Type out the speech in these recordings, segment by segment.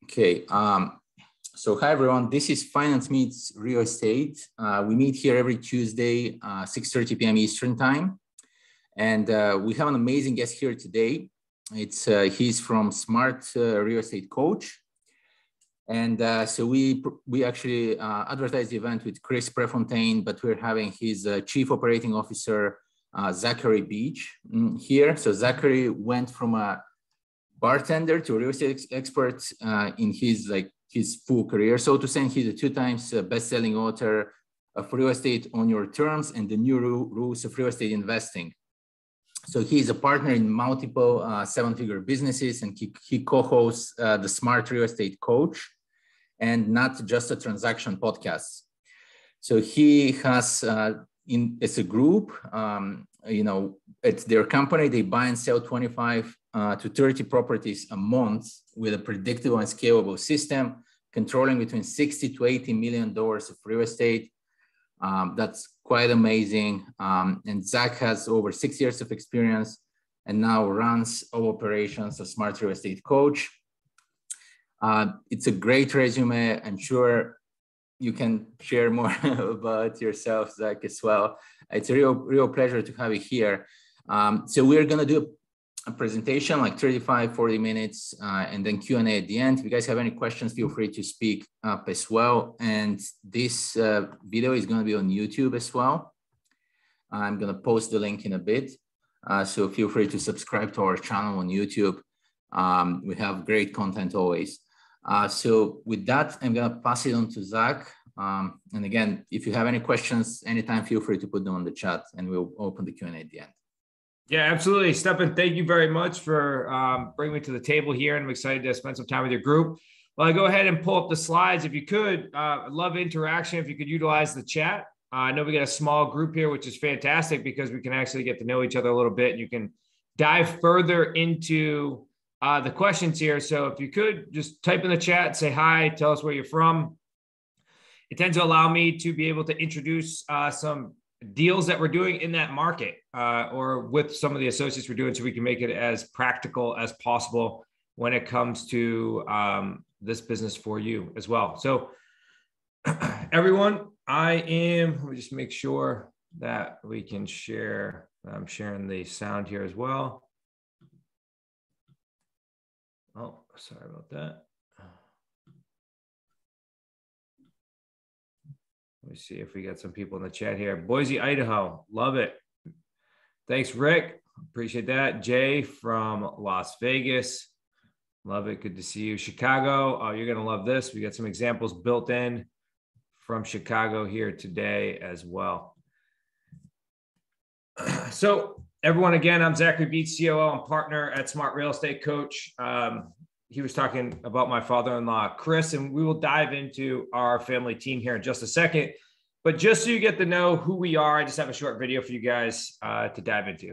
Okay. So hi everyone. This is Finance Meets Real Estate. We meet here every Tuesday, 6:30 p.m. Eastern Time, and we have an amazing guest here today. He's from Smart Real Estate Coach, and so we actually advertised the event with Chris Prefontaine, but we're having his Chief Operating Officer, Zachary Beach, here. So Zachary went from a bartender to a real estate expert in his full career, so to say. He's a 2 times best-selling author of Real Estate on Your Terms and the New Rules of Real Estate Investing. So he's a partner in multiple 7-figure businesses, and he co-hosts the Smart Real Estate Coach and Not Just a Transaction podcast. So he has, as a group, at their company, they buy and sell 25 to 30 properties a month with a predictable and scalable system, controlling between $60 to $80 million of real estate. That's quite amazing. And Zach has over 6 years of experience and now runs all operations as Smart Real Estate Coach. It's a great resume. I'm sure you can share more about yourself, Zach, as well. It's a real pleasure to have you here. So we're going to do a presentation like 35-40 minutes and then Q&A at the end. If you guys have any questions, feel free to speak up as well. And this video is going to be on YouTube as well. I'm going to post the link in a bit. So feel free to subscribe to our channel on YouTube. We have great content always. So with that, I'm going to pass it on to Zach. And again, if you have any questions anytime, feel free to put them on the chat and we'll open the Q&A at the end. Yeah, absolutely. Stefan, thank you very much for bringing me to the table here. And I'm excited to spend some time with your group. Well, go ahead and pull up the slides. If you could, I'd love interaction. If you could utilize the chat. I know we got a small group here, which is fantastic because we can actually get to know each other a little bit. And you can dive further into the questions here. So if you could just type in the chat, say hi, tell us where you're from. It tends to allow me to be able to introduce some deals that we're doing in that market or with some of the associates we're doing, so we can make it as practical as possible when it comes to this business for you as well. So everyone, let me just make sure that we can share. I'm sharing the sound here as well. Oh, sorry about that. Let me see if we got some people in the chat here. Boise, Idaho. Love it. Thanks, Rick. Appreciate that. Jay from Las Vegas. Love it. Good to see you. Chicago. Oh, you're going to love this. We got some examples built in from Chicago here today as well. So everyone, again, I'm Zachary Beach, COO and partner at Smart Real Estate Coach. He was talking about my father-in-law, Chris, and we will dive into our family team here in just a second. But just so you get to know who we are, I just have a short video for you guys to dive into.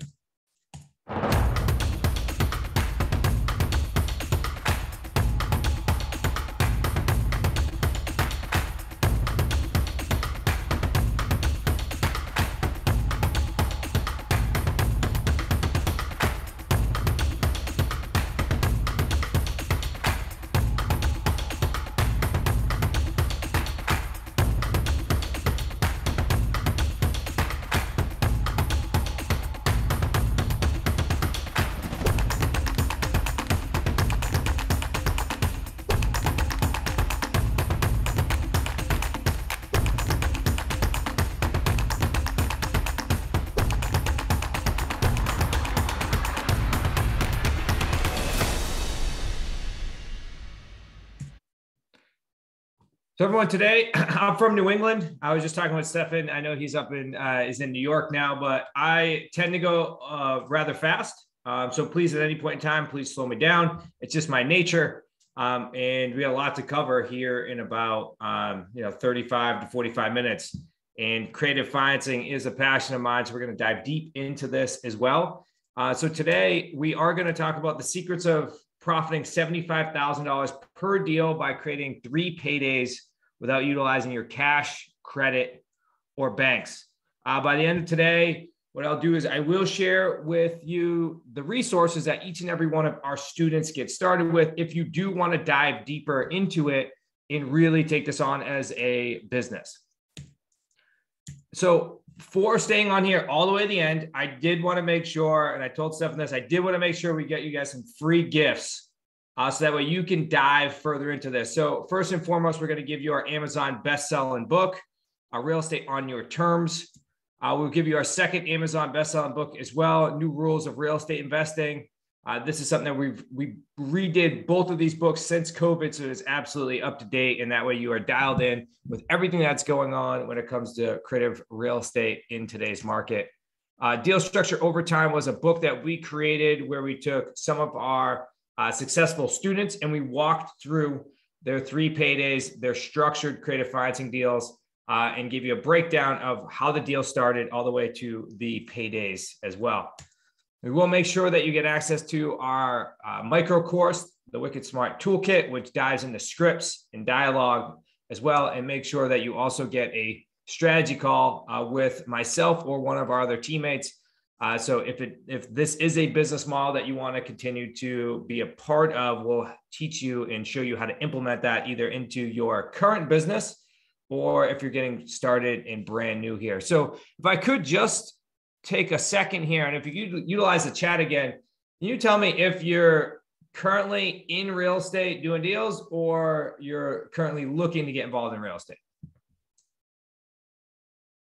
So everyone, today I'm from New England. I was just talking with Stefan. I know he's is in New York now, but I tend to go rather fast. So please, at any point in time, please slow me down. It's just my nature. And we have a lot to cover here in about 35 to 45 minutes. And creative financing is a passion of mine. So we're going to dive deep into this as well. So today we are going to talk about the secrets of profiting $75,000 per deal by creating 3 paydays without utilizing your cash, credit, or banks. By the end of today, what I'll do is I will share with you the resources that each and every one of our students get started with if you do want to dive deeper into it and really take this on as a business. So for staying on here all the way to the end, I did want to make sure, and I told Stefan this, I did want to make sure we get you guys some free gifts so that way you can dive further into this. So first and foremost, we're going to give you our Amazon best-selling book, Real Estate on Your Terms. We'll give you our second Amazon best-selling book as well, New Rules of Real Estate Investing. This is something that we redid both of these books since COVID, so it's absolutely up to date. And that way you are dialed in with everything that's going on when it comes to creative real estate in today's market. Deal Structure Overtime was a book that we created where we took some of our successful students and we walked through their 3 paydays, their structured creative financing deals, and give you a breakdown of how the deal started all the way to the paydays as well. We will make sure that you get access to our micro course, the Wicked Smart Toolkit, which dives into scripts and dialogue as well, and make sure that you also get a strategy call with myself or one of our other teammates. So if this is a business model that you want to continue to be a part of, we'll teach you and show you how to implement that either into your current business or if you're getting started and brand new here. So if I could just take a second here, and if you utilize the chat again, can you tell me if you're currently in real estate doing deals or you're currently looking to get involved in real estate?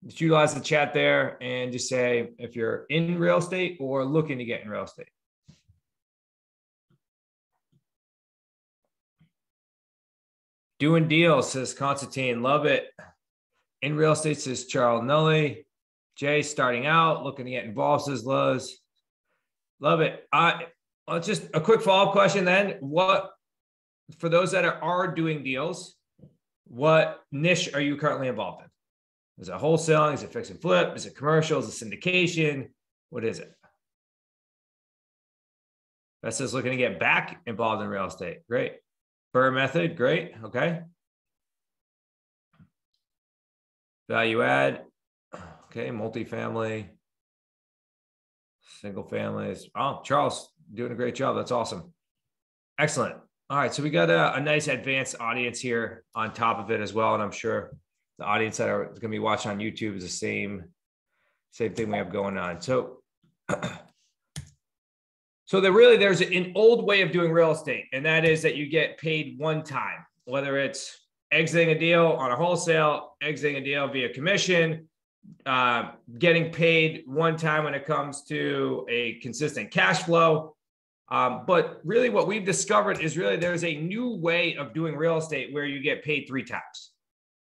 Just utilize the chat there and just say if you're in real estate or looking to get in real estate. Doing deals, says Constantine. Love it. In real estate, says Charles Nully. Jay, starting out, looking to get involved, says Luz. Love it. Just a quick follow-up question then. For those that are doing deals, what niche are you currently involved in? Is it wholesaling? Is it fix and flip? Is it commercial? Is it syndication? What is it? That says looking to get back involved in real estate. Great. Burr method. Great. Okay. Value add. Okay. Multifamily. Single families. Oh, Charles, doing a great job. That's awesome. Excellent. All right. So we got a nice advanced audience here on top of it as well. And I'm sure the audience that are going to be watching on YouTube is the same thing we have going on. So there's an old way of doing real estate, and that is that you get paid one time, whether it's exiting a deal on a wholesale, exiting a deal via commission, getting paid one time when it comes to a consistent cash flow. But really what we've discovered is really there's a new way of doing real estate where you get paid 3 times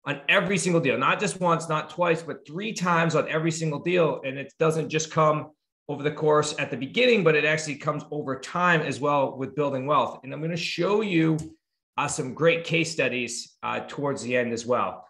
on every single deal, not just once, not twice, but 3 times on every single deal. And it doesn't just come over the course at the beginning, but it actually comes over time as well with building wealth. And I'm going to show you some great case studies towards the end as well.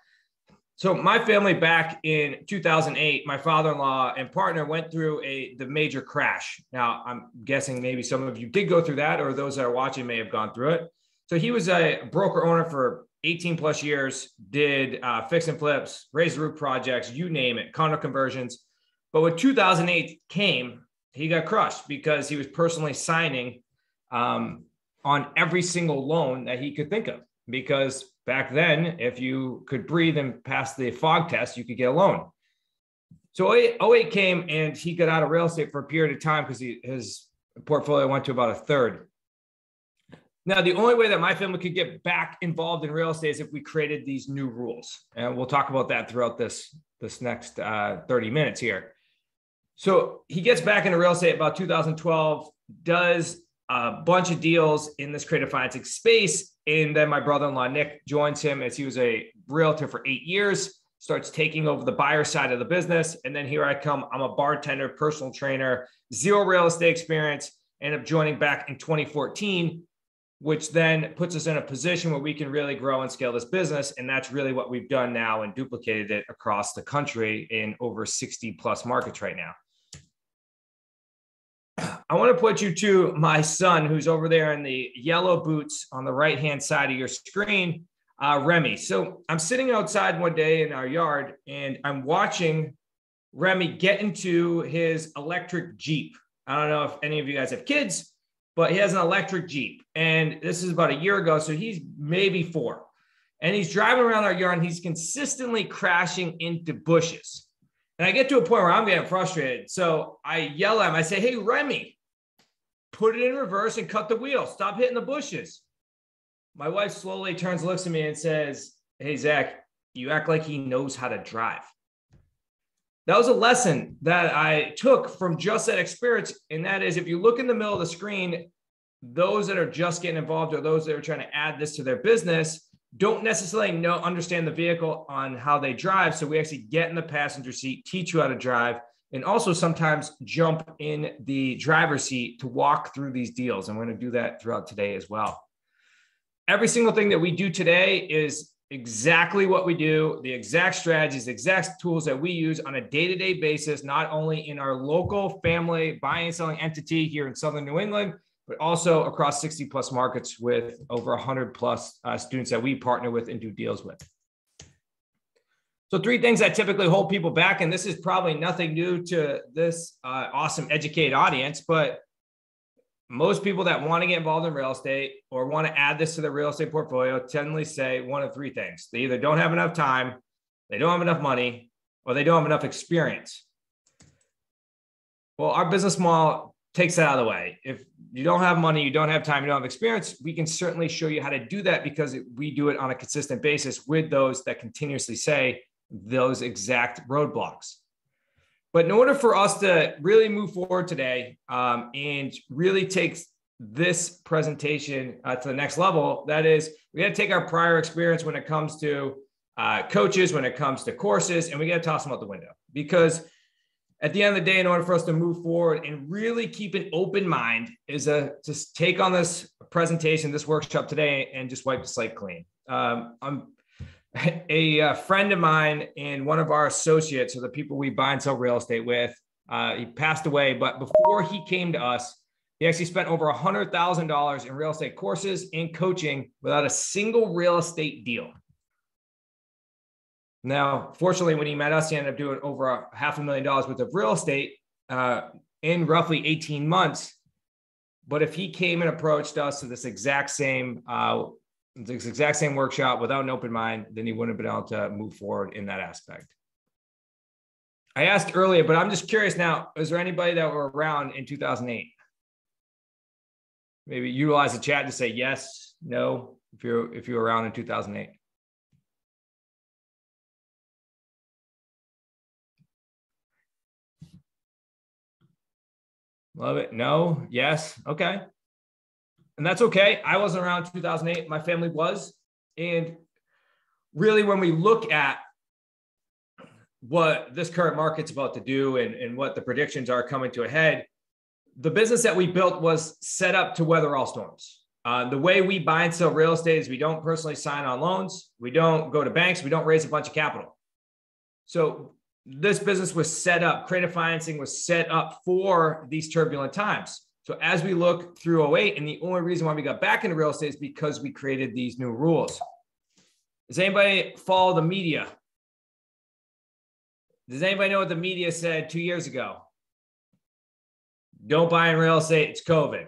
So my family back in 2008, my father-in-law and partner went through the major crash. Now, I'm guessing maybe some of you did go through that, or those that are watching may have gone through it. So he was a broker owner for 18 plus years, did fix and flips, raise the roof projects, you name it, condo conversions. But when 2008 came, he got crushed because he was personally signing on every single loan that he could think of. Because back then, if you could breathe and pass the fog test, you could get a loan. So 08 came and he got out of real estate for a period of time because his portfolio went to about a third. Now, the only way that my family could get back involved in real estate is if we created these new rules. And we'll talk about that throughout this next 30 minutes here. So he gets back into real estate about 2012, does a bunch of deals in this creative financing space. And then my brother-in-law, Nick, joins him as he was a realtor for 8 years, starts taking over the buyer side of the business. And then here I come. I'm a bartender, personal trainer, 0 real estate experience, end up joining back in 2014, which then puts us in a position where we can really grow and scale this business. And that's really what we've done now and duplicated it across the country in over 60 plus markets right now. I want to put you to my son, who's over there in the yellow boots on the right-hand side of your screen, Remy. So I'm sitting outside one day in our yard and I'm watching Remy get into his electric Jeep. I don't know if any of you guys have kids, but he has an electric Jeep. And this is about a year ago. So he's maybe 4. And he's driving around our yard and he's consistently crashing into bushes. And I get to a point where I'm getting frustrated. So I yell at him. I say, hey, Remy, put it in reverse and cut the wheel. Stop hitting the bushes. My wife slowly turns, looks at me and says, hey, Zach, you act like he knows how to drive. That was a lesson that I took from just that experience. And that is, if you look in the middle of the screen, those that are just getting involved or those that are trying to add this to their business don't necessarily understand the vehicle on how they drive. So we actually get in the passenger seat, teach you how to drive, and also sometimes jump in the driver's seat to walk through these deals. And we're going to do that throughout today as well. Every single thing that we do today is exactly what we do, the exact strategies, the exact tools that we use on a day-to-day basis, not only in our local family buying and selling entity here in Southern New England, but also across 60 plus markets with over 100 plus students that we partner with and do deals with. So 3 things that typically hold people back, and this is probably nothing new to this awesome educated audience, but most people that want to get involved in real estate or want to add this to their real estate portfolio generally say one of 3 things. They either don't have enough time, they don't have enough money, or they don't have enough experience. Well, our business model takes that out of the way. If you don't have money, you don't have time, you don't have experience, we can certainly show you how to do that because we do it on a consistent basis with those that continuously say those exact roadblocks. But in order for us to really move forward today and really take this presentation to the next level, that is, we got to take our prior experience when it comes to coaches, when it comes to courses, and we got to toss them out the window. Because at the end of the day, in order for us to move forward and really keep an open mind, is just take on this presentation, this workshop today, and just wipe the slate clean. A friend of mine and one of our associates, or the people we buy and sell real estate with, he passed away. But before he came to us, he actually spent over $100,000 in real estate courses and coaching without a single real estate deal. Now, fortunately, when he met us, he ended up doing over $500,000 worth of real estate in roughly 18 months. But if he came and approached us to this exact same workshop without an open mind, then he wouldn't have been able to move forward in that aspect. I asked earlier, but I'm just curious now, is there anybody that were around in 2008? Maybe utilize the chat to say yes, no, if you're around in 2008. Love it. No, yes. Okay. And that's okay. I wasn't around 2008. My family was. And really, when we look at what this current market's about to do and what the predictions are coming to a head, the business that we built was set up to weather all storms. The way we buy and sell real estate is we don't personally sign on loans. We don't go to banks. We don't raise a bunch of capital. So this business was set up, creative financing was set up for these turbulent times. So as we look through 2008, and the only reason why we got back into real estate is because we created these new rules. Does anybody follow the media? Does anybody know what the media said 2 years ago? Don't buy in real estate, it's COVID,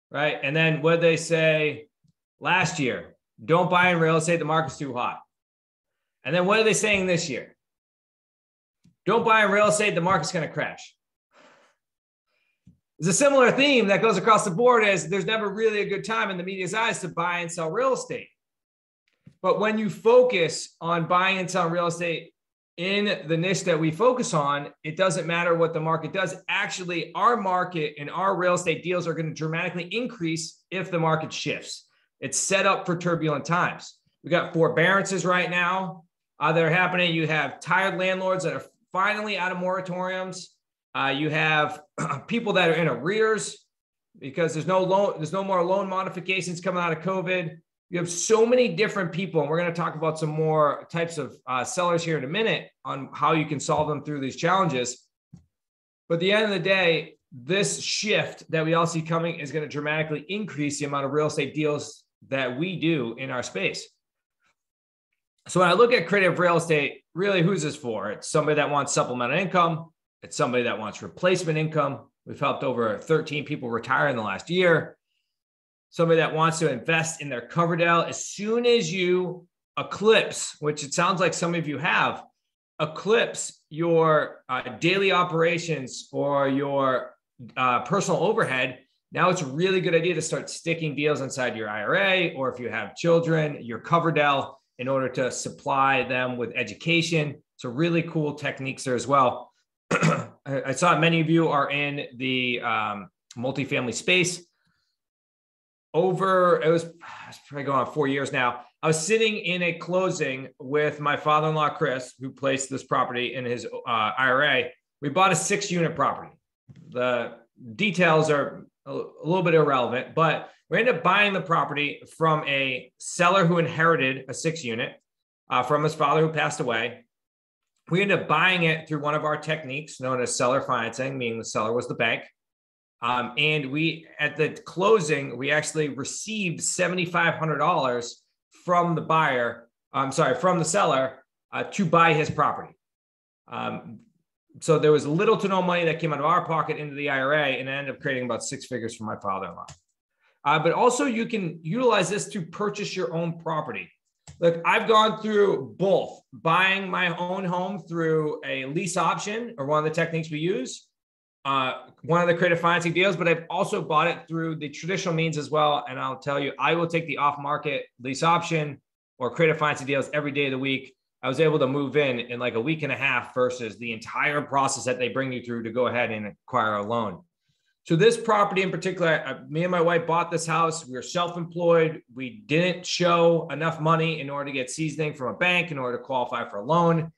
right? And then what did they say last year? Don't buy in real estate, the market's too hot. And then what are they saying this year? Don't buy in real estate, the market's going to crash. There's a similar theme that goes across the board as there's never really a good time in the media's eyes to buy and sell real estate. But when you focus on buying and selling real estate in the niche that we focus on, it doesn't matter what the market does. Actually, our market and our real estate deals are going to dramatically increase if the market shifts. It's set up for turbulent times. We got forbearances right now that are happening. You have tired landlords that are finally out of moratoriums. You have people that are in arrears because there's no more loan modifications coming out of COVID. You have so many different people, and we're going to talk about some more types of sellers here in a minute on how you can solve them through these challenges. But at the end of the day, this shift that we all see coming is going to dramatically increase the amount of real estate deals that we do in our space. So when I look at creative real estate, really who's this for? It's somebody that wants supplemental income. It's somebody that wants replacement income. We've helped over 13 people retire in the last year. Somebody that wants to invest in their Coverdell. As soon as you eclipse, which it sounds like some of you have, eclipse your daily operations or your personal overhead, now it's a really good idea to start sticking deals inside your IRA, or if you have children, your Coverdell, in order to supply them with education. So really cool techniques there as well. I saw many of you are in the multifamily space. It was probably going on 4 years now. I was sitting in a closing with my father-in-law, Chris, who placed this property in his IRA. We bought a 6-unit property. The details are a little bit irrelevant, but we ended up buying the property from a seller who inherited a 6-unit from his father who passed away. We ended up buying it through one of our techniques known as seller financing, meaning the seller was the bank. And we, at the closing, we actually received $7,500 from the buyer, from the seller to buy his property. So there was little to no money that came out of our pocket into the IRA, and it ended up creating about 6 figures for my father-in-law. But also you can utilize this to purchase your own property. Look, I've gone through both buying my own home through a lease option, or one of the techniques we use, one of the creative financing deals, but I've also bought it through the traditional means as well. And I'll tell you, I will take the off-market lease option or creative financing deals every day of the week. I was able to move in like a week and a half versus the entire process that they bring you through to go ahead and acquire a loan. So this property in particular, me and my wife bought this house. We were self-employed. We didn't show enough money in order to get seasoning from a bank in order to qualify for a loan.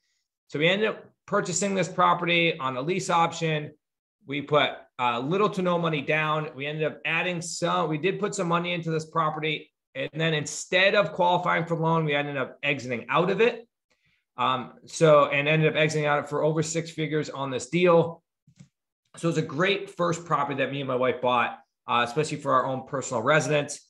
So we ended up purchasing this property on a lease option. We put little to no money down. We ended up adding we did put some money into this property. And then instead of qualifying for loan, we ended up exiting out of it. And ended up exiting out for over 6 figures on this deal. So it's a great first property that me and my wife bought, especially for our own personal residence.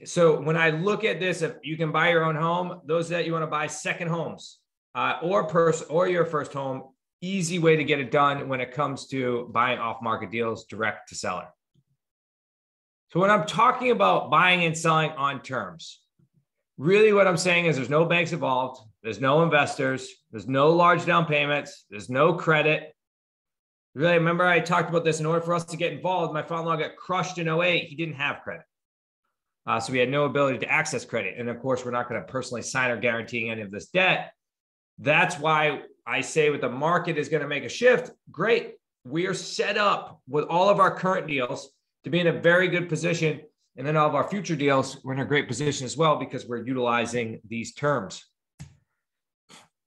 So when I look at this, if you can buy your own home, those that you want to buy second homes or your first home, easy way to get it done when it comes to buying off-market deals direct to seller. So when I'm talking about buying and selling on terms, really what I'm saying is there's no banks involved, there's no investors, there's no large down payments, there's no credit. Really, remember I talked about this. In order for us to get involved, my father-in-law got crushed in 2008. He didn't have credit. So we had no ability to access credit. And of course, we're not going to personally sign or guaranteeing any of this debt. That's why I say with the market is going to make a shift. Great. We are set up with all of our current deals to be in a very good position. And then all of our future deals, we're in a great position as well because we're utilizing these terms.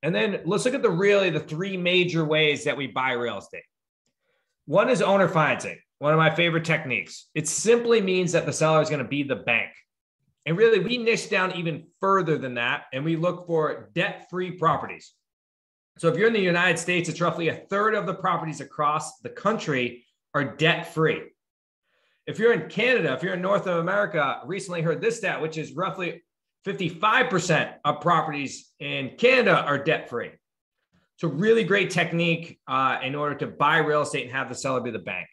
And then let's look at the 3 major ways that we buy real estate. One is owner financing, one of my favorite techniques. It simply means that the seller is going to be the bank. And really, we niche down even further than that, and we look for debt-free properties. So if you're in the United States, it's roughly 1/3 of the properties across the country are debt-free. If you're in Canada, if you're in North America, recently heard this stat, which is roughly 55% of properties in Canada are debt-free. So really great technique in order to buy real estate and have the seller be the bank.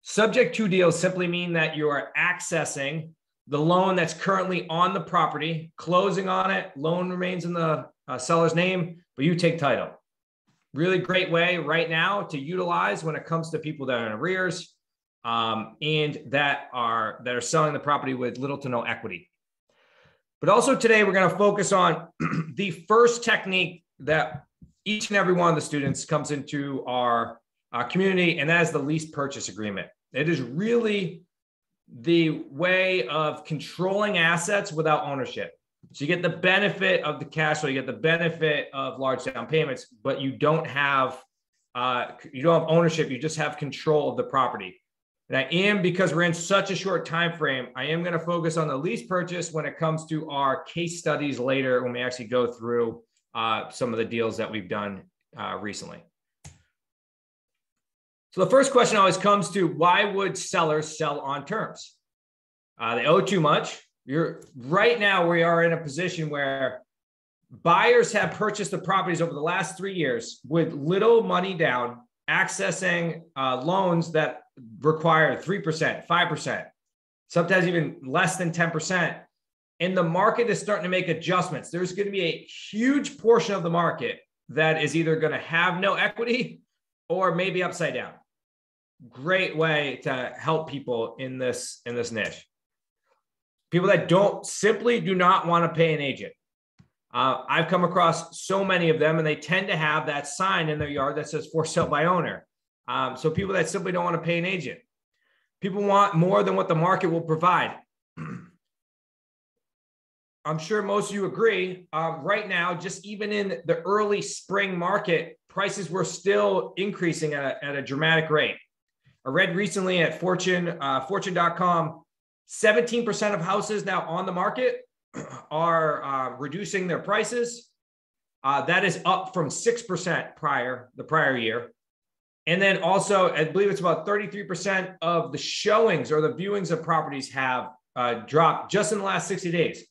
Subject to deals simply mean that you are accessing the loan that's currently on the property, closing on it, loan remains in the seller's name, but you take title. Really great way right now to utilize when it comes to people that are in arrears and that are selling the property with little to no equity. But also today, we're going to focus on the first technique that each and every one of the students comes into our community, and that is the lease purchase agreement. It is really the way of controlling assets without ownership. So you get the benefit of the cash flow, you get the benefit of large down payments, but you don't have ownership. You just have control of the property. And because we're in such a short time frame, I am going to focus on the lease purchase when it comes to our case studies later when we actually go through some of the deals that we've done recently. So the first question always comes to, why would sellers sell on terms? They owe too much. Right now we are in a position where buyers have purchased the properties over the last 3 years with little money down, accessing loans that require 3%, 5%, sometimes even less than 10%. And the market is starting to make adjustments. There's going to be a huge portion of the market that is either going to have no equity or maybe upside down. Great way to help people in this niche. People that simply do not want to pay an agent. I've come across so many of them, and they tend to have that sign in their yard that says for sale by owner. So people that simply don't want to pay an agent. People want more than what the market will provide. I'm sure most of you agree. Right now, just even in the early spring market, prices were still increasing at a dramatic rate. I read recently at Fortune.com, 17% of houses now on the market are reducing their prices. That is up from 6% the prior year. And then also, I believe it's about 33% of the showings or the viewings of properties have dropped just in the last 60 days.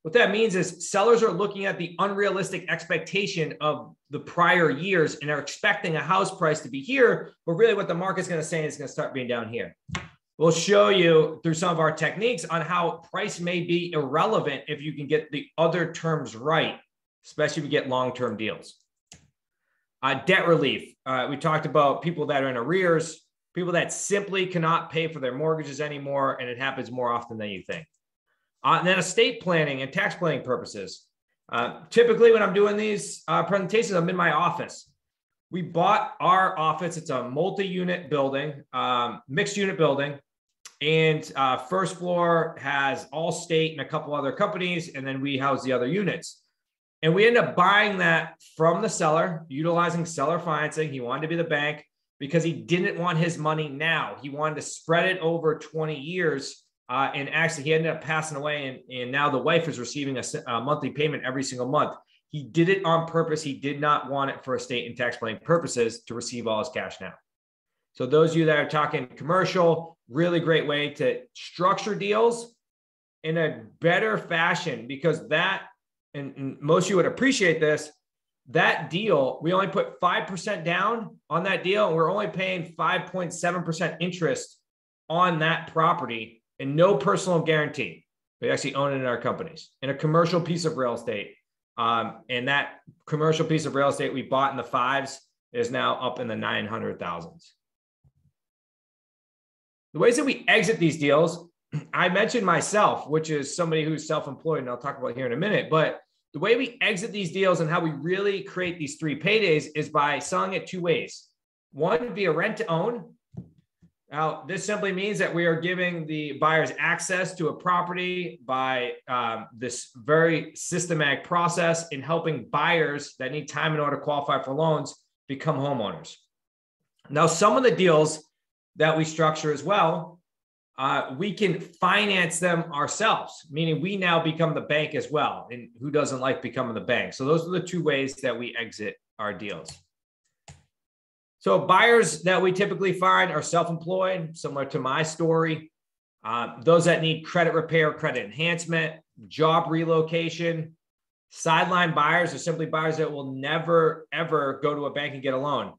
What that means is sellers are looking at the unrealistic expectation of the prior years and are expecting a house price to be here, but really what the market's going to say is going to start being down here. We'll show you through some of our techniques on how price may be irrelevant if you can get the other terms right, especially if you get long-term deals. Debt relief. We talked about people that are in arrears, people that simply cannot pay for their mortgages anymore, and it happens more often than you think. And then estate planning and tax planning purposes. Typically, when I'm doing these presentations, I'm in my office. We bought our office. It's a multi-unit building, mixed unit building. And first floor has Allstate and a couple other companies. And then we house the other units. And we ended up buying that from the seller, utilizing seller financing. He wanted to be the bank because he didn't want his money now. He wanted to spread it over 20 years. And actually, he ended up passing away, and now the wife is receiving a monthly payment every single month. He did it on purpose. He did not want it for estate and tax planning purposes to receive all his cash now. So those of you that are talking commercial, really great way to structure deals in a better fashion, because that, and most of you would appreciate this, that deal, we only put 5% down on that deal, and we're only paying 5.7% interest on that property. And no personal guarantee. We actually own it in our companies in a commercial piece of real estate. And that commercial piece of real estate we bought in the 5s is now up in the 900,000s. The ways that we exit these deals, I mentioned myself, which is somebody who's self-employed, and I'll talk about here in a minute. But the way we exit these deals and how we really create these 3 paydays is by selling it 2 ways. One, via rent to own. Now, this simply means that we are giving the buyers access to a property by this very systematic process in helping buyers that need time in order to qualify for loans become homeowners. Now, some of the deals that we structure as well, we can finance them ourselves, meaning we now become the bank as well. And who doesn't like becoming the bank? So those are the 2 ways that we exit our deals. So buyers that we typically find are self-employed, similar to my story. Those that need credit repair, credit enhancement, job relocation. Sideline buyers are simply buyers that will never, ever go to a bank and get a loan.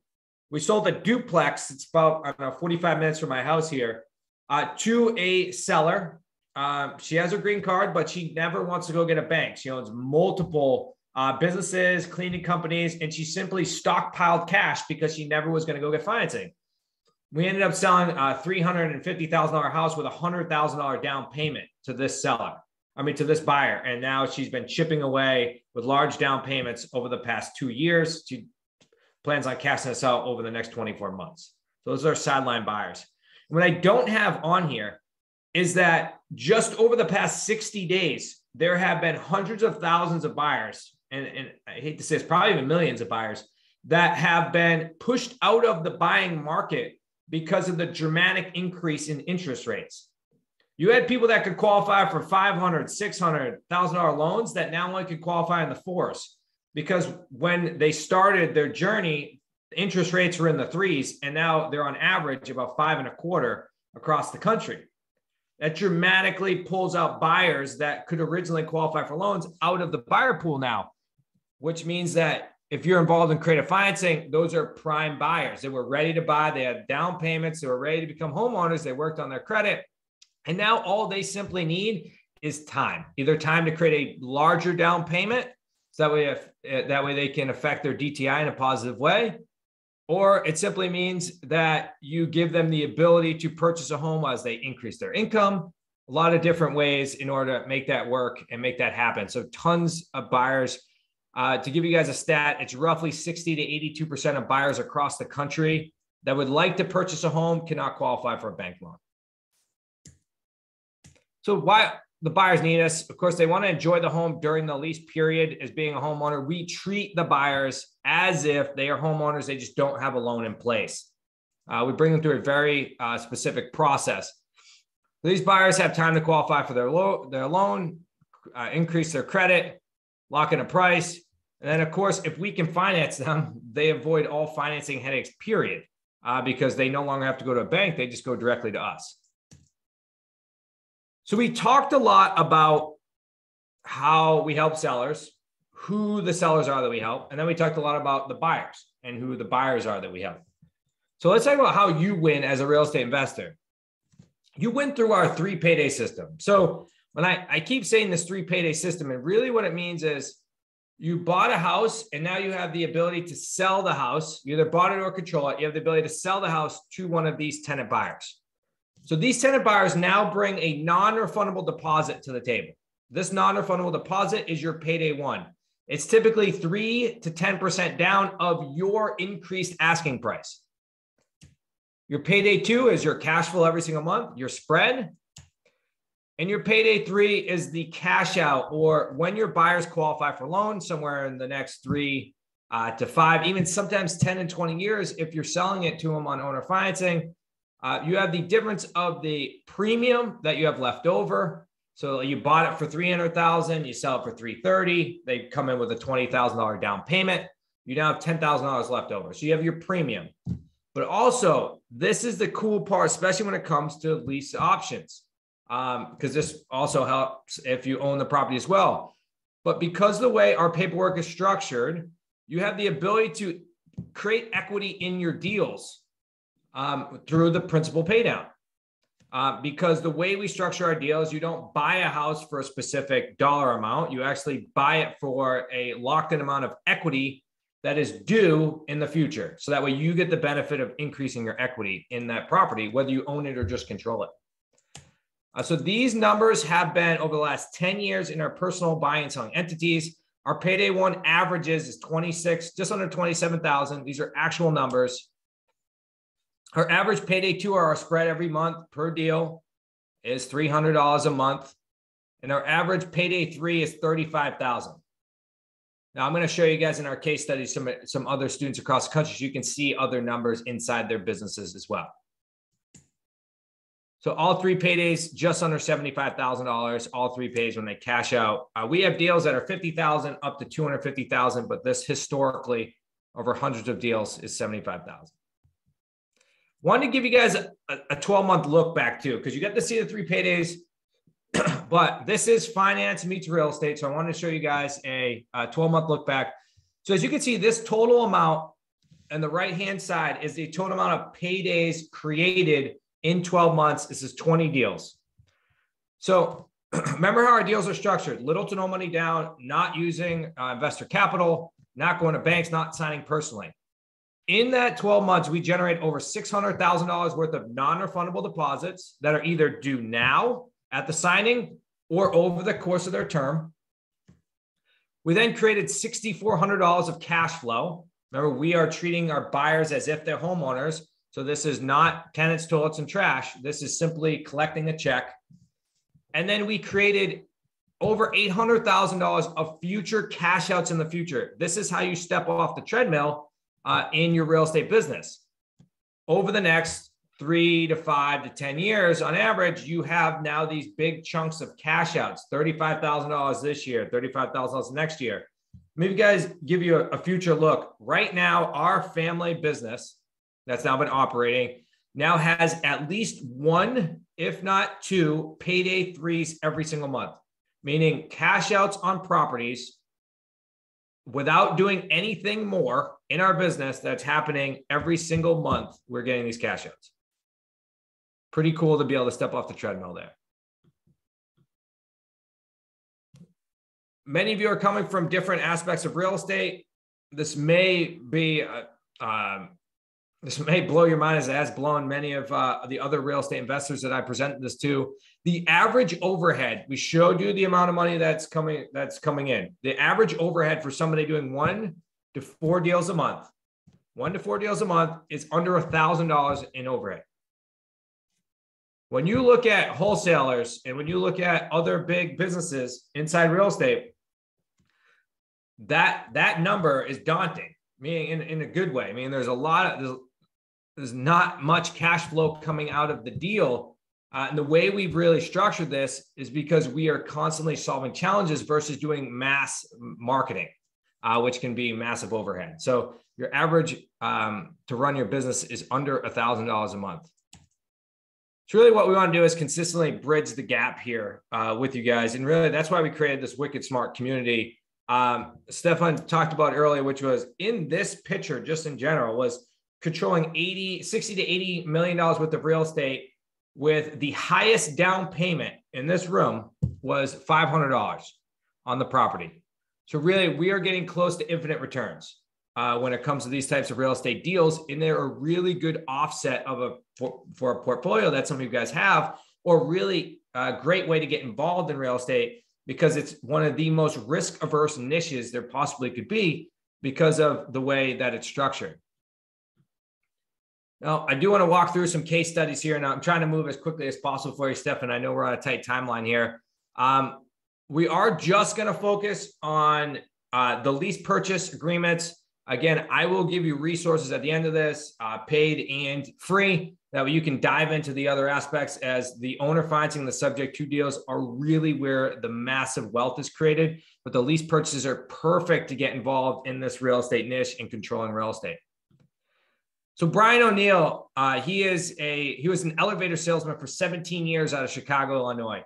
We sold a duplex. It's about, I don't know, 45 minutes from my house here to a seller. She has her green card, but she never wants to go get a bank. She owns multiple businesses, cleaning companies, and she simply stockpiled cash because she never was going to go get financing. We ended up selling a $350,000 house with a $100,000 down payment to this to this buyer. And now she's been chipping away with large down payments over the past 2 years. She plans on cashing this out over the next 24 months. So those are sideline buyers. What I don't have on here is that just over the past 60 days, there have been hundreds of thousands of buyers, and I hate to say it's probably even millions of buyers, that have been pushed out of the buying market because of the dramatic increase in interest rates. You had people that could qualify for $500,000, $600,000 loans that now only could qualify in the 4s, because when they started their journey, interest rates were in the 3s, and now they're on average about 5.25% across the country. that dramatically pulls out buyers that could originally qualify for loans out of the buyer pool now, which means that if you're involved in creative financing, those are prime buyers. They were ready to buy. They had down payments. They were ready to become homeowners. They worked on their credit. And now all they simply need is time, either time to create a larger down payment, so that way they can affect their DTI in a positive way, or it simply means that you give them the ability to purchase a home as they increase their income. A lot of different ways in order to make that work and make that happen. So tons of buyers. To give you guys a stat, it's roughly 60 to 82% of buyers across the country that would like to purchase a home cannot qualify for a bank loan. So why the buyers need us? Of course, they want to enjoy the home during the lease period as being a homeowner. We treat the buyers as if they are homeowners. They just don't have a loan in place. We bring them through a very specific process. These buyers have time to qualify for their loan, increase their credit, lock in a price. And then, of course, if we can finance them, they avoid all financing headaches, period, because they no longer have to go to a bank. They just go directly to us. So we talked a lot about how we help sellers, who the sellers are that we help, and then we talked a lot about the buyers and who the buyers are that we help. So let's talk about how you win as a real estate investor. You win through our 3 payday system. So when I keep saying this 3 payday system, and really what it means is you bought a house and now you have the ability to sell the house. You either bought it or control it. You have the ability to sell the house to one of these tenant buyers. So these tenant buyers now bring a non-refundable deposit to the table. This non-refundable deposit is your payday 1. It's typically 3 to 10% down of your increased asking price. Your payday 2 is your cash flow every single month, your spread. And your payday 3 is the cash out, or when your buyers qualify for loan somewhere in the next 3 to 5, even sometimes 10 and 20 years, if you're selling it to them on owner financing, you have the difference of the premium that you have left over. So you bought it for $300,000, you sell it for $330,000. They come in with a $20,000 down payment. You now have $10,000 left over. So you have your premium. But also, this is the cool part, especially when it comes to lease options, because this also helps if you own the property as well. But because the way our paperwork is structured, you have the ability to create equity in your deals through the principal paydown. Because the way we structure our deals, you don't buy a house for a specific dollar amount. You actually buy it for a locked-in amount of equity that is due in the future. So that way you get the benefit of increasing your equity in that property, whether you own it or just control it. So these numbers have been over the last 10 years in our personal buying and selling entities. Our payday 1 averages is 26, just under 27,000. These are actual numbers. Our average payday 2, or our spread every month per deal, is $300 a month. And our average payday 3 is $35,000. Now, I'm going to show you guys in our case study some other students across the country so you can see other numbers inside their businesses as well. So all 3 paydays, just under $75,000, all 3 pays when they cash out. We have deals that are $50,000 up to $250,000, but this historically over hundreds of deals is $75,000. Wanted to give you guys a 12-month look back too, because you get to see the 3 paydays. But this is finance meets real estate. So I wanted to show you guys a 12-month look back. So as you can see, this total amount on the right-hand side is the total amount of paydays created in 12 months. This is 20 deals. So remember how our deals are structured: little to no money down, not using investor capital, not going to banks, not signing personally. In that 12 months, we generate over $600,000 worth of non-refundable deposits that are either due now at the signing or over the course of their term. We then created $6,400 of cash flow. Remember, we are treating our buyers as if they're homeowners. So this is not tenants, toilets, and trash. This is simply collecting a check. And then we created over $800,000 of future cash outs in the future. This is how you step off the treadmill in your real estate business. Over the next 3 to 5 to 10 years, on average, you have now these big chunks of cash outs, $35,000 this year, $35,000 next year. Maybe guys give you a future look. Right now, our family business that's now been operating now has at least one, if not two, payday threes every single month, meaning cash outs on properties without doing anything more in our business that's happening every single month. We're getting these cash outs. Pretty cool to be able to step off the treadmill there. Many of you are coming from different aspects of real estate. This may be, this may blow your mind, as it has blown many of the other real estate investors that I presented this to. The average overhead, we showed you the amount of money that's coming in. The average overhead for somebody doing 1 to 4 deals a month, 1 to 4 deals a month, is under $1,000 in overhead. When you look at wholesalers and when you look at other big businesses inside real estate, that number is daunting, meaning in a good way. I mean, there's not much cash flow coming out of the deal. And the way we've really structured this is because we are constantly solving challenges versus doing mass marketing, which can be massive overhead. So your average to run your business is under $1,000 a month. So really what we want to do is consistently bridge the gap here with you guys. And really that's why we created this Wicked Smart community. Stefan talked about earlier, which was in this picture, just in general, was controlling 60 to $80 million worth of real estate with the highest down payment in this room was $500 on the property. So really we are getting close to infinite returns when it comes to these types of real estate deals. And they're a really good offset for a portfolio that some of you guys have, or really a great way to get involved in real estate, because it's one of the most risk-averse niches there possibly could be because of the way that it's structured. Now, I do want to walk through some case studies here. Now, I'm trying to move as quickly as possible for you, Stefan. I know we're on a tight timeline here. We are just going to focus on the lease purchase agreements. Again, I will give you resources at the end of this, paid and free, that way you can dive into the other aspects, as the owner financing and the subject to deals are really where the massive wealth is created. But the lease purchases are perfect to get involved in this real estate niche and controlling real estate. So Brian O'Neill, he was an elevator salesman for 17 years out of Chicago, Illinois.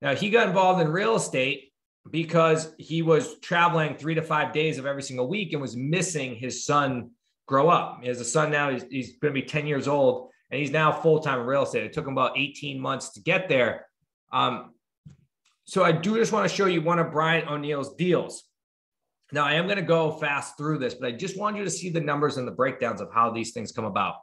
Now he got involved in real estate because he was traveling 3 to 5 days of every single week and was missing his son grow up. He has a son now, he's going to be 10 years old, and he's now full-time in real estate. It took him about 18 months to get there. So I do just want to show you one of Brian O'Neill's deals. Now, I am going to go fast through this, but I just want you to see the numbers and the breakdowns of how these things come about.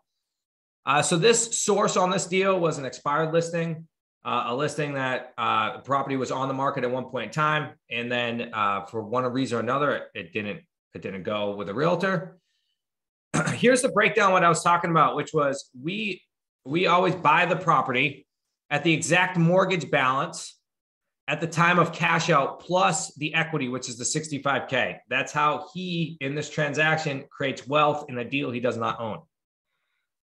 So this source on this deal was an expired listing, a listing that the property was on the market at one point in time, and then for one reason or another, it didn't go with a realtor. Here's the breakdown what I was talking about, which was we always buy the property at the exact mortgage balance at the time of cash out plus the equity, which is the $65K. That's how he, in this transaction, creates wealth in a deal he does not own.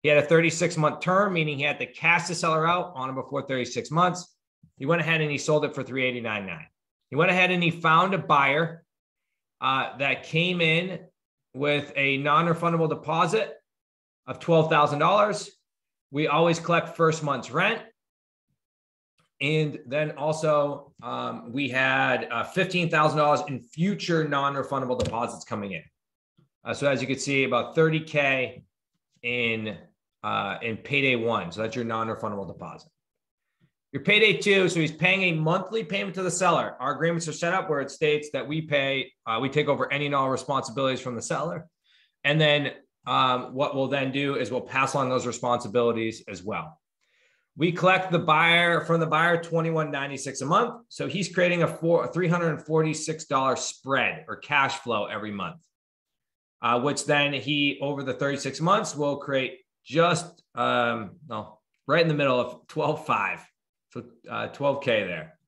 He had a 36-month term, meaning he had to cash the seller out on or before 36 months. He went ahead and he sold it for $389,900. He went ahead and he found a buyer that came in with a non-refundable deposit of $12,000. We always collect first month's rent. And then also we had $15,000 in future non-refundable deposits coming in. So as you can see, about $30K in payday one. So that's your non-refundable deposit. Your payday two, so he's paying a monthly payment to the seller. Our agreements are set up where it states that we take over any and all responsibilities from the seller. And then what we'll then do is we'll pass on those responsibilities as well. We collect from the buyer $21.96 a month. So he's creating a $346 spread or cash flow every month, which then he, over the 36 months, will create just right in the middle of $12,500. So $12K there.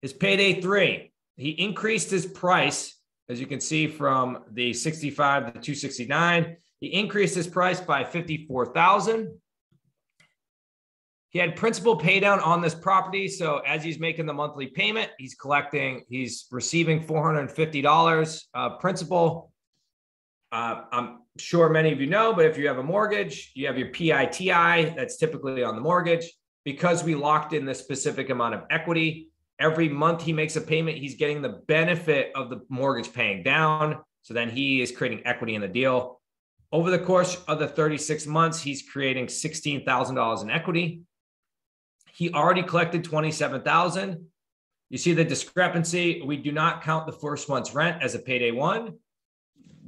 His payday three, he increased his price, as you can see, from the 65 to 269. He increased his price by $54,000. He had principal pay down on this property. So as he's making the monthly payment, he's receiving $450 principal. I'm sure many of you know, but if you have a mortgage, you have your PITI, that's typically on the mortgage. Because we locked in this specific amount of equity, every month he makes a payment, he's getting the benefit of the mortgage paying down. So then he is creating equity in the deal. Over the course of the 36 months, he's creating $16,000 in equity. He already collected $27,000. You see the discrepancy. We do not count the first month's rent as a payday one.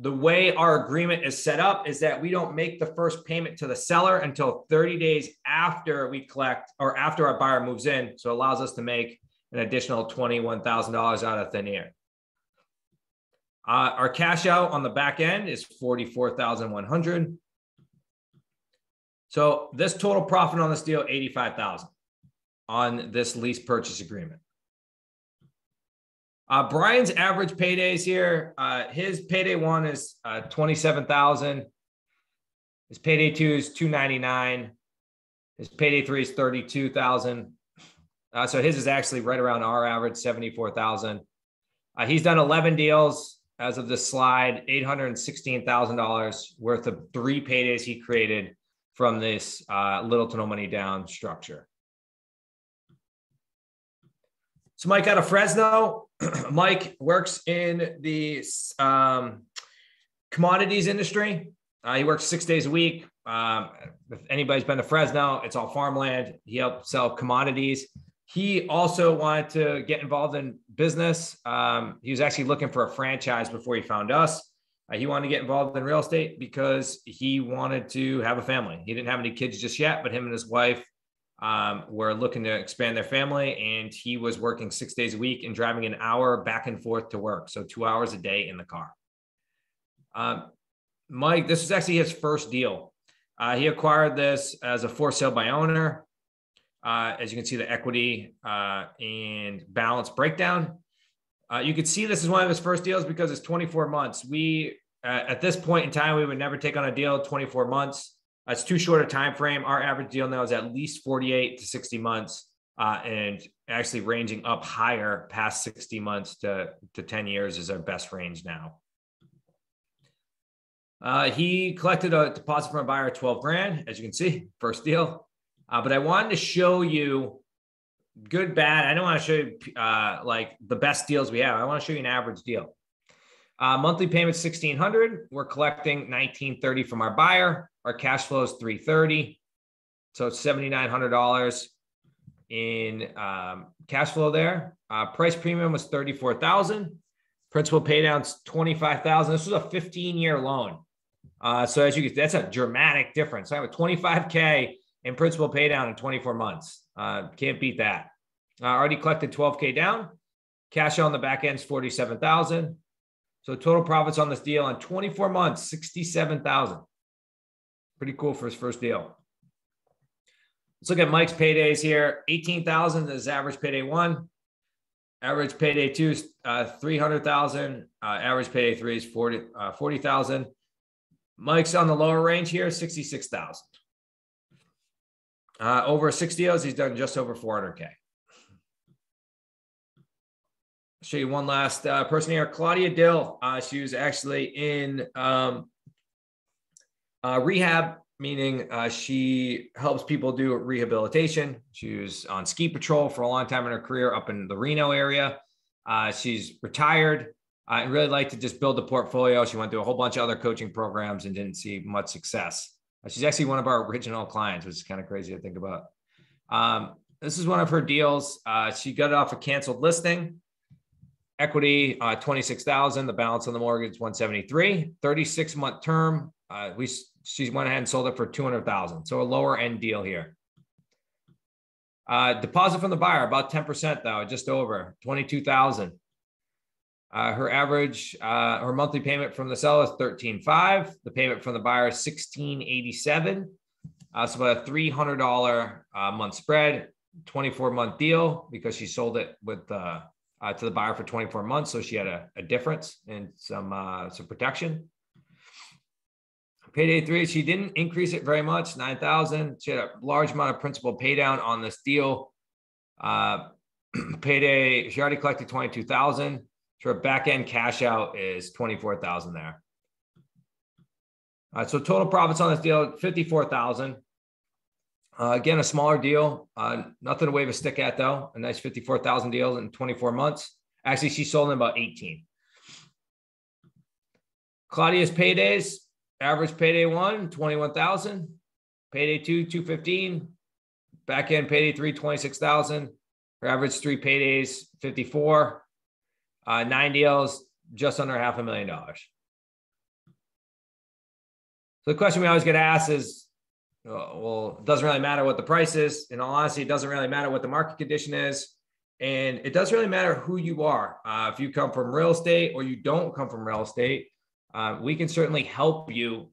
The way our agreement is set up is that we don't make the first payment to the seller until 30 days after we collect or after our buyer moves in. So it allows us to make an additional $21,000 out of thin air. Our cash out on the back end is $44,100. So this total profit on this deal, $85,000 on this lease purchase agreement. Brian's average paydays here, his payday one is $27,000. His payday two is $299,000. His payday three is $32,000. So his is actually right around our average, $74,000. He's done 11 deals as of this slide, $816,000 worth of 3 paydays he created from this little to no money down structure. So Mike out of Fresno. Mike works in the commodities industry. He works 6 days a week. If anybody's been to Fresno, it's all farmland. He helped sell commodities. He also wanted to get involved in business. He was actually looking for a franchise before he found us. He wanted to get involved in real estate because he wanted to have a family. He didn't have any kids just yet, but him and his wife were looking to expand their family, and he was working 6 days a week and driving an hour back and forth to work. So 2 hours a day in the car. Mike, this is actually his first deal. He acquired this as a for sale by owner. As you can see, the equity and balance breakdown. You can see this is one of his first deals because it's 24 months. At this point in time, we would never take on a deal 24 months. It's too short a time frame. Our average deal now is at least 48 to 60 months, and actually ranging up higher past 60 months to 10 years is our best range now. He collected a deposit from a buyer of 12 grand, as you can see, first deal. But I wanted to show you good, bad. I don't want to show you like the best deals we have. I want to show you an average deal. Monthly payment $1,600. We're collecting $1,930 from our buyer. Our cash flow is $330. So it's $7,900 in cash flow there. Price premium was $34,000. Principal pay down's $25,000. This was a 15-year loan. So as you can, that's a dramatic difference. I have a $25K in principal pay down in 24 months. Can't beat that. Already collected $12K down. Cash on the back end is $47,000. So total profits on this deal in 24 months, $67,000. Pretty cool for his first deal. Let's look at Mike's paydays here. $18,000 is average payday one. Average payday two is $300,000. Average payday three is $40,000. Mike's on the lower range here, $66,000. Over 6 deals, he's done just over $400K. I'll show you one last person here, Claudia Dill. She was actually in rehab, meaning she helps people do rehabilitation. She was on ski patrol for a long time in her career up in the Reno area. She's retired and really liked to just build a portfolio. She went through a whole bunch of other coaching programs and didn't see much success. She's actually one of our original clients, which is kind of crazy to think about. This is one of her deals. She got it off a canceled listing. Equity, $26,000. The balance on the mortgage, $173,000. 36-month term. She went ahead and sold it for $200,000. So a lower end deal here. Deposit from the buyer, about 10% though, just over $22,000. Her average, her monthly payment from the seller is $13,500. The payment from the buyer is $1,687. So about a $300 month spread, 24-month deal because she sold it with to the buyer for 24 months. So she had a difference and some protection. Payday three, she didn't increase it very much, $9,000. She had a large amount of principal pay down on this deal. Payday, she already collected $22,000. So her back end cash out is $24,000 there. So total profits on this deal, 54,000. Again, a smaller deal, nothing to wave a stick at though. A nice 54,000 deal in 24 months. Actually, she sold in about 18. Claudia's paydays, average payday 1, 21,000. Payday 2, 215. Back end payday 3, 26,000. Her average 3 paydays, 54. 9 deals, just under $500,000. So the question we always get asked is, well, it doesn't really matter what the price is. In all honesty, it doesn't really matter what the market condition is. And it doesn't really matter who you are. If you come from real estate or you don't come from real estate, we can certainly help you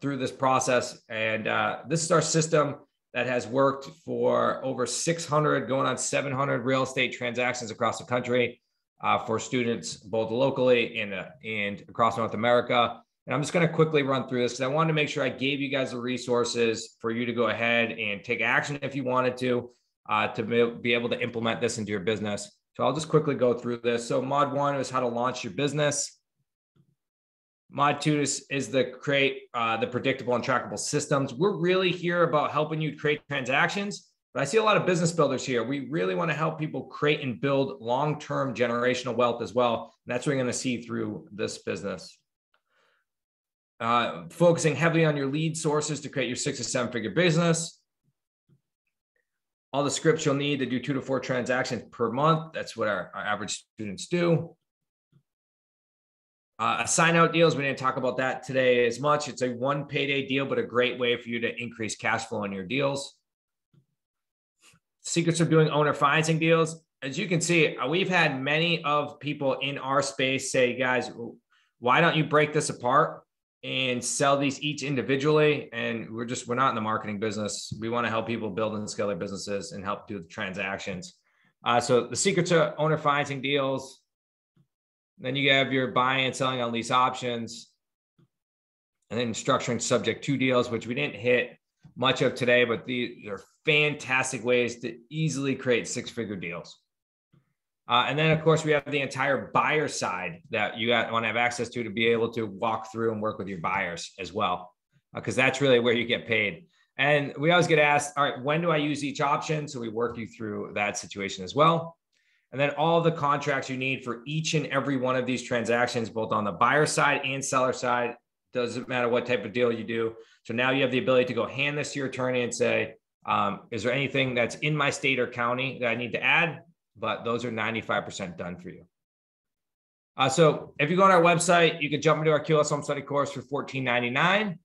through this process. And this is our system that has worked for over 600, going on 700 real estate transactions across the country for students, both locally and across North America. And I'm just going to quickly run through this because I wanted to make sure I gave you guys the resources for you to go ahead and take action if you wanted to be able to implement this into your business. So I'll just quickly go through this. So mod 1 is how to launch your business. Mod 2 is the create the predictable and trackable systems. We're really here about helping you create transactions, but I see a lot of business builders here. We really want to help people create and build long-term generational wealth as well. And that's what you're going to see through this business. Focusing heavily on your lead sources to create your 6 to 7 figure business. All the scripts you'll need to do 2 to 4 transactions per month. That's what our average students do. Sign out deals. We didn't talk about that today as much. It's a 1 payday deal, but a great way for you to increase cash flow in your deals. Secrets of doing owner financing deals. As you can see, we've had many of people in our space say, guys, why don't you break this apart and sell these each individually? And we're not in the marketing business. We want to help people build and scale their businesses and help do the transactions. So the secrets of owner financing deals. Then you have your buying and selling on lease options, and then structuring subject to deals, which we didn't hit much of today, but these are fantastic ways to easily create 6-figure deals. And then, of course, we have the entire buyer side that you want to have access to be able to walk through and work with your buyers as well, because that's really where you get paid. And we always get asked, all right, when do I use each option? So we work you through that situation as well. And then all the contracts you need for each and every one of these transactions, both on the buyer side and seller side, doesn't matter what type of deal you do. So now you have the ability to go hand this to your attorney and say, is there anything that's in my state or county that I need to add? But those are 95% done for you. So if you go on our website, you can jump into our QLS Home Study course for $14.99.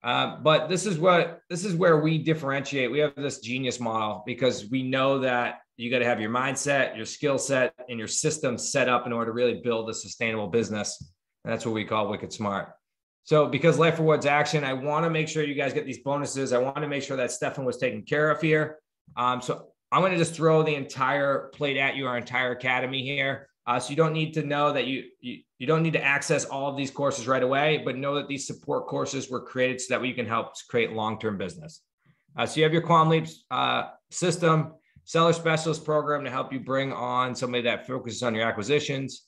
But this is where we differentiate. We have this genius model because we know that you got to have your mindset, your skill set, and your system set up in order to really build a sustainable business. And that's what we call Wicked Smart. So because Life Rewards Action, I want to make sure you guys get these bonuses. I want to make sure that Stefan was taken care of here. So I'm going to just throw the entire plate at you, our entire academy here. So you don't need to know that you don't need to access all of these courses right away, but know that these support courses were created so that you can help create long-term business. So you have your Quantum Leaps system, seller specialist program to help you bring on somebody that focuses on your acquisitions,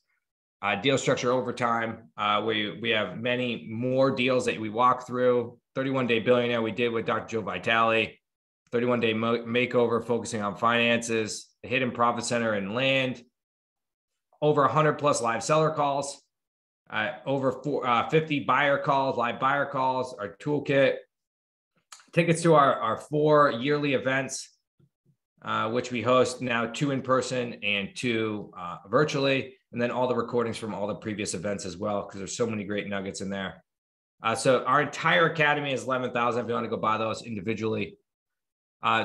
deal structure overtime, where we have many more deals that we walk through. 31-day billionaire we did with Dr. Joe Vitale, 31-day makeover focusing on finances, the hidden profit center and land, over 100 plus live seller calls, over 50 buyer calls, live buyer calls, our toolkit, tickets to our 4 yearly events, which we host now 2 in person and 2 virtually, and then all the recordings from all the previous events as well, because there's so many great nuggets in there. So our entire academy is $11,000 if you want to go buy those individually.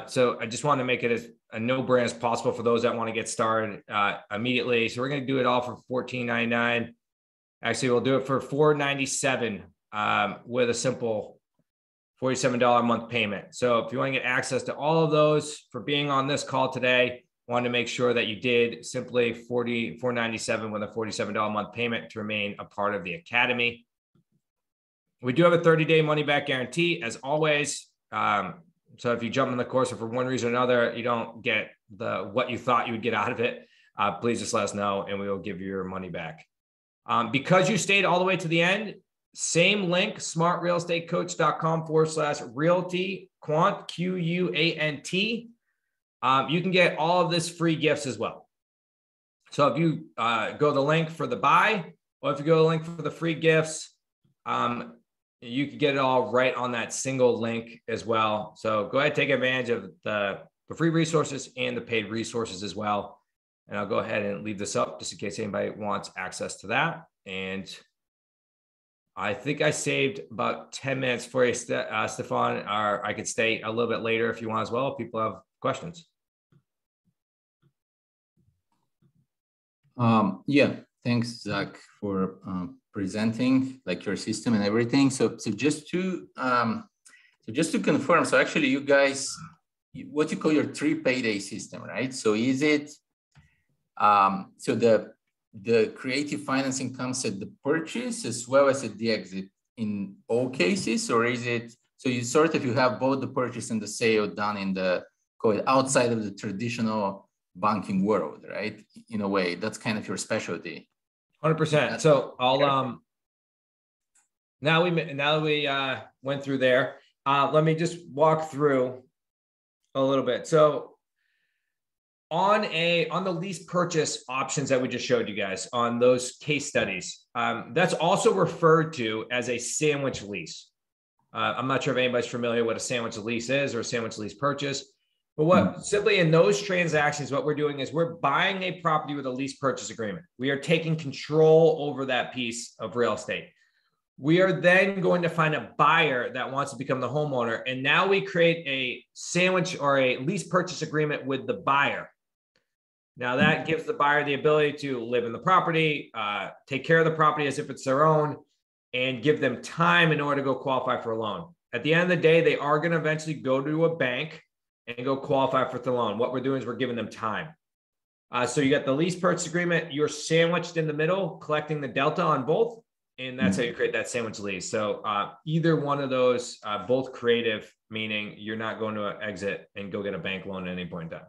So I just want to make it as a no-brainer as possible for those that want to get started immediately. So we're going to do it all for $14.99. Actually, we'll do it for $4.97 with a simple $47 a month payment. So if you want to get access to all of those for being on this call today, wanted to make sure that you did simply $4.97 with a $47 a month payment to remain a part of the academy. We do have a 30-day money-back guarantee, as always. So if you jump in the course and for one reason or another, you don't get what you thought you would get out of it, please just let us know and we will give you your money back. Because you stayed all the way to the end, Same link, smartrealestatecoach.com/realty quant, QUANT. You can get all of this free gifts as well. So if you go to the link for the buy, or if you go to the link for the free gifts, you can get it all right on that single link as well. So go ahead, take advantage of the free resources and the paid resources as well. And I'll go ahead and leave this up just in case anybody wants access to that. And I think I saved about 10 minutes for you, Stefan, or I could stay a little bit later if you want as well, if people have questions. Yeah, thanks, Zach, for presenting like your system and everything. So just to confirm, so actually you guys, what you call your 3 payday system, right? So is it, so the creative financing comes at the purchase as well as at the exit in all cases, or is it, so you sort of, you have both the purchase and the sale done in the outside of the traditional banking world, right? In a way, that's kind of your specialty. 100%. So I'll, now we went through there. Let me just walk through a little bit. So on the lease purchase options that we just showed you guys on those case studies, that's also referred to as a sandwich lease. I'm not sure if anybody's familiar what a sandwich lease is or a sandwich lease purchase, but what simply in those transactions, what we're doing is we're buying a property with a lease purchase agreement. We are taking control over that piece of real estate. We are then going to find a buyer that wants to become the homeowner. And now we create a sandwich or a lease purchase agreement with the buyer. Now that gives the buyer the ability to live in the property, take care of the property as if it's their own, and give them time in order to go qualify for a loan. At the end of the day, they are going to eventually go to a bank and go qualify for the loan. What we're doing is we're giving them time. So you got the lease purchase agreement, you're sandwiched in the middle, collecting the delta on both. And that's how you create that sandwich lease. So either one of those, both creative, meaning you're not going to exit and go get a bank loan at any point in time.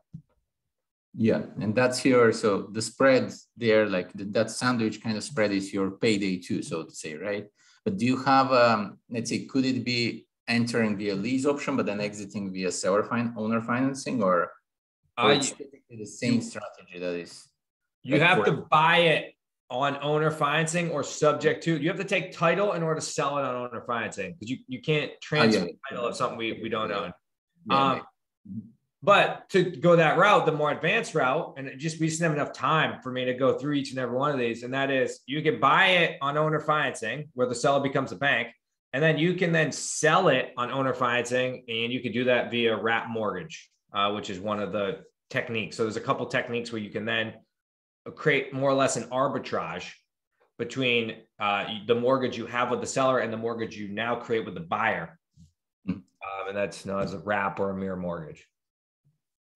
Yeah, and that's here. So the spread there, like that sandwich kind of spread is your payday too, so to say, right? But do you have, let's say, could it be entering via lease option, but then exiting via owner financing, or it's typically the same strategy that is? You have to buy it on owner financing or subject to. You have to take title in order to sell it on owner financing, because you can't transfer the title of something we don't own. But to go that route, the more advanced route, and we just didn't have enough time for me to go through each and every one of these, and that is you can buy it on owner financing where the seller becomes a bank, and then you can then sell it on owner financing, and you can do that via wrap mortgage, which is one of the techniques. So there's a couple techniques where you can then create more or less an arbitrage between the mortgage you have with the seller and the mortgage you now create with the buyer. And that's known as a wrap or a mirror mortgage.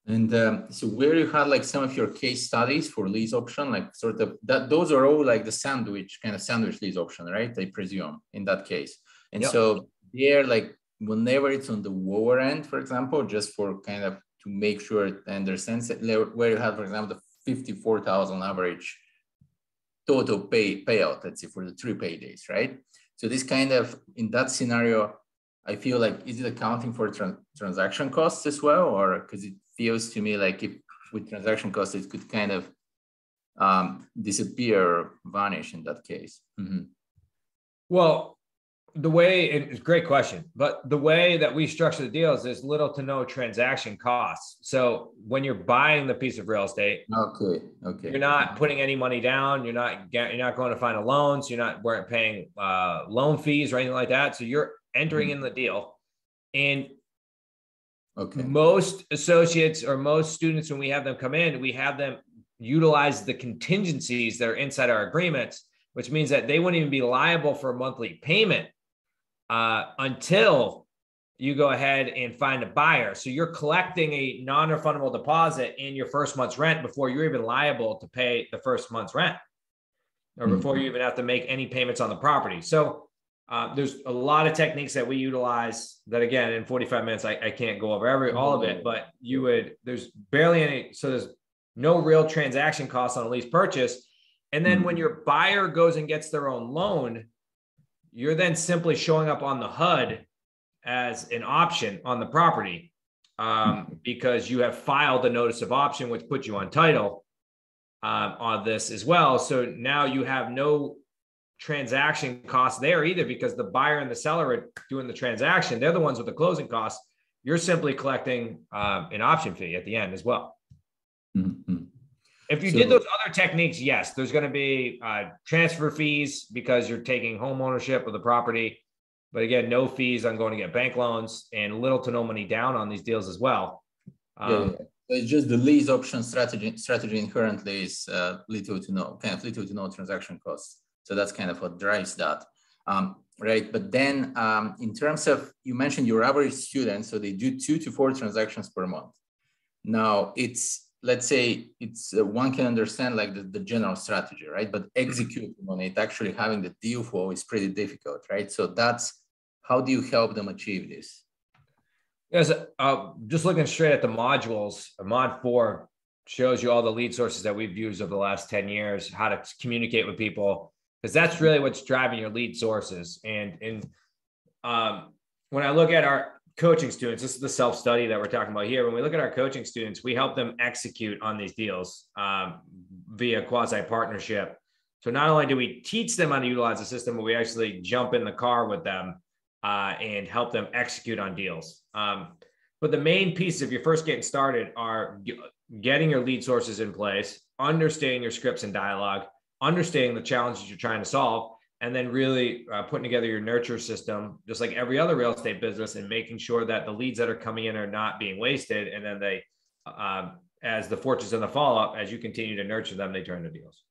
And so where you had like some of your case studies for lease option, like sort of that, those are all like the sandwich lease option, right? I presume in that case. And so they're like, whenever it's on the lower end, for example, just for kind of to make sure it understands it, where you have, for example, the 54,000 average total payout, let's say for the 3 paydays, right? So this kind of, in that scenario, I feel like, is it accounting for transaction costs as well? Or because it feels to me like if with transaction costs, it could kind of disappear or vanish in that case. Well, the way, it's a great question, but the way that we structure the deals is little to no transaction costs. So when you're buying the piece of real estate, you're not putting any money down. You're not going to find a loan. So you're not paying loan fees or anything like that. So you're entering in the deal. And most associates or most students, when we have them come in, we have them utilize the contingencies that are inside our agreements, which means that they wouldn't even be liable for a monthly payment until you go ahead and find a buyer. So you're collecting a non-refundable deposit in your first month's rent before you're even liable to pay the first month's rent, or before you even have to make any payments on the property. So there's a lot of techniques that we utilize that, again, in 45 minutes, I can't go over all of it, but there's barely any, so there's no real transaction costs on a lease purchase. And then when your buyer goes and gets their own loan, you're then simply showing up on the HUD as an option on the property because you have filed a notice of option, which puts you on title on this as well. So now you have no transaction costs there either, because the buyer and the seller are doing the transaction. They're the ones with the closing costs. You're simply collecting an option fee at the end as well. Mm-hmm. If you did those other techniques, yes, there's going to be transfer fees because you're taking home ownership of the property. But again, no fees on going to get bank loans and little to no money down on these deals as well. It's just the lease option strategy inherently is little to no transaction costs. So that's kind of what drives that, right? But then in terms of, you mentioned your average student, so they do 2 to 4 transactions per month. Now let's say one can understand like the general strategy, right? But executing on it, actually having the deal flow is pretty difficult, right? So how do you help them achieve this? Yes, just looking straight at the modules, Mod 4 shows you all the lead sources that we've used over the last 10 years, how to communicate with people, because that's really what's driving your lead sources. And when I look at our coaching students, this is the self-study that we're talking about here. When we look at our coaching students, we help them execute on these deals via quasi-partnership. So not only do we teach them how to utilize the system, but we actually jump in the car with them and help them execute on deals. But the main pieces, if you're first getting started, are getting your lead sources in place, understanding your scripts and dialogue, understanding the challenges you're trying to solve, and then really putting together your nurture system, just like every other real estate business, and making sure that the leads that are coming in are not being wasted. And then they, as the fortunes in the follow-up, as you continue to nurture them, they turn to deals.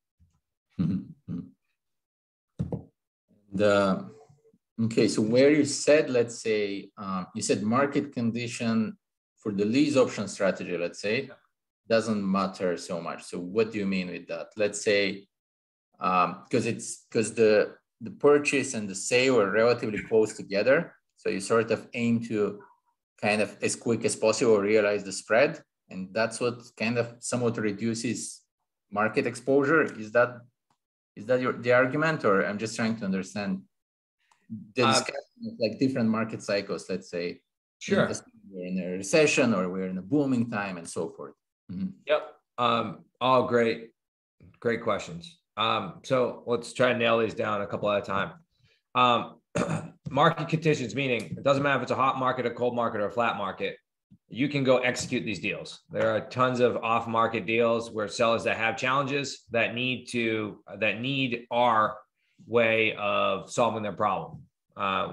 Okay, so where you said, let's say, you said market condition for the lease option strategy, let's say, doesn't matter so much. So what do you mean with that? Let's say, because the purchase and the sale are relatively close together. So you sort of aim to kind of as quick as possible realize the spread. And that's what kind of somewhat reduces market exposure. Is that the argument, or I'm just trying to understand the discussion of like different market cycles, let's say. Sure. We're in a recession or we're in a booming time and so forth. Mm-hmm. Yep. All great questions. So let's try and nail these down a couple at a time. Market conditions, meaning it doesn't matter if it's a hot market, a cold market, or a flat market, you can go execute these deals. There are tons of off-market deals where sellers that have challenges that need our way of solving their problem.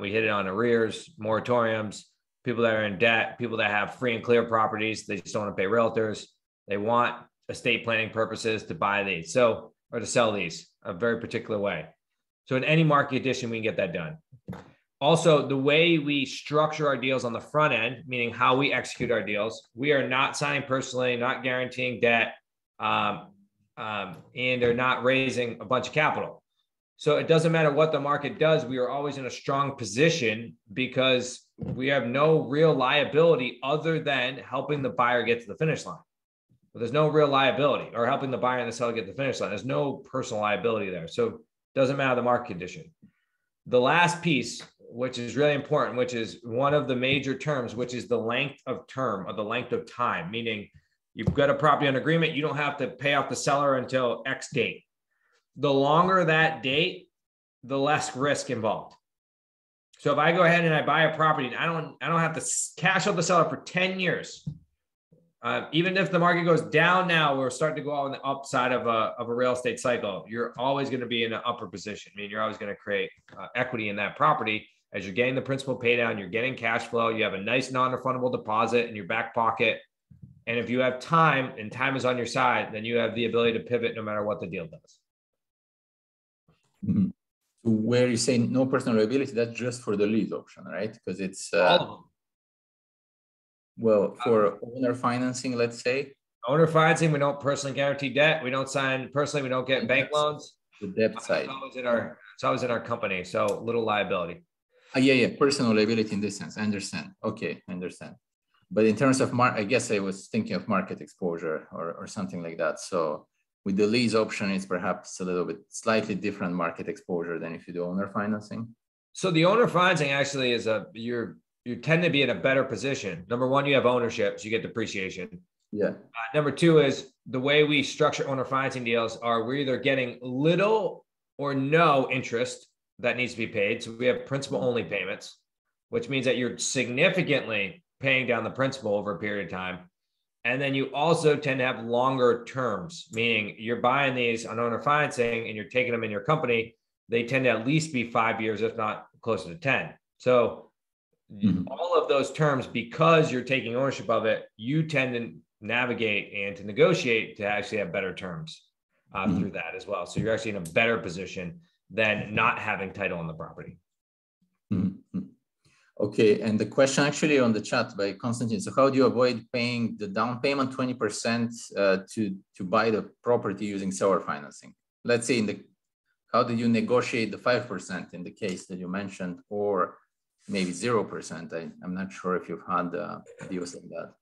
We hit it on arrears, moratoriums, people that are in debt, people that have free and clear properties. They just don't want to pay realtors. They want estate planning purposes to buy these. Or to sell these a very particular way. So in any market condition, we can get that done. Also, the way we structure our deals on the front end, meaning how we execute our deals, we are not signing personally, not guaranteeing debt, and they're not raising a bunch of capital. So it doesn't matter what the market does, we are always in a strong position because we have no real liability other than helping the buyer get to the finish line. But there's no real liability, or helping the buyer and the seller get to the finish line. There's no personal liability there. So it doesn't matter the market condition. The last piece, which is really important, which is one of the major terms, which is the length of term, or the length of time, meaning you've got a property under agreement, you don't have to pay off the seller until X date. The longer that date, the less risk involved. So if I go ahead and I buy a property and I don't have to cash out the seller for 10 years, even if the market goes down now, we're starting to go on the upside of a real estate cycle. You're always going to be in an upper position. I mean, you're always going to create equity in that property as you're getting the principal pay down, you're getting cash flow, you have a nice non-refundable deposit in your back pocket. And if you have time and time is on your side, then you have the ability to pivot no matter what the deal does. Mm-hmm. So where you say no personal liability, that's just for the lease option, right? Because it's all of them. Well, for owner financing, let's say. Owner financing, we don't personally guarantee debt. We don't sign personally. We don't get bank loans. The debt side. It's always in our company. So little liability. Yeah. Personal liability in this sense. I understand. Okay, I understand. But in terms of I guess I was thinking of market exposure or something like that. So with the lease option, it's perhaps a little bit slightly different market exposure than if you do owner financing. So the owner financing actually is you tend to be in a better position. Number one, you have ownership, so you get depreciation. Yeah. Number two is the way we structure owner financing deals are we're either getting little or no interest that needs to be paid. So we have principal only payments, which means that you're significantly paying down the principal over a period of time. And then you also tend to have longer terms, meaning you're buying these on owner financing and you're taking them in your company. They tend to at least be 5 years, if not closer to 10. So all of those terms, because you're taking ownership of it, you tend to navigate and to negotiate to actually have better terms through that as well. So you're actually in a better position than not having title on the property. Okay, and the question actually on the chat by Constantine. So how do you avoid paying the down payment 20% to buy the property using seller financing? Let's say how do you negotiate the 5% in the case that you mentioned, or maybe 0%? I'm not sure if you've had deals like that.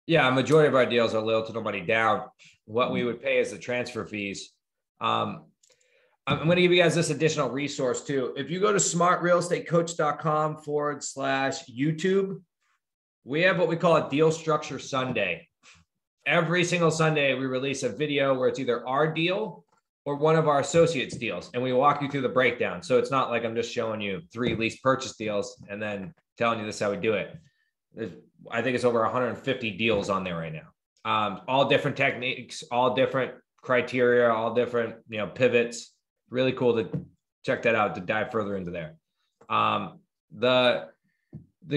Yeah, a majority of our deals are little to no money down. What we would pay is the transfer fees. I'm going to give you guys this additional resource too. If you go to smartrealestatecoach.com/YouTube, we have what we call a deal structure Sunday. Every single Sunday, we release a video where it's either our deal or one of our associates' deals, and we walk you through the breakdown. So it's not like I'm just showing you 3 lease purchase deals and then telling you this is how we do it. I think it's over 150 deals on there right now. All different techniques, all different criteria, all different pivots. Really cool to check that out, to dive further into there. The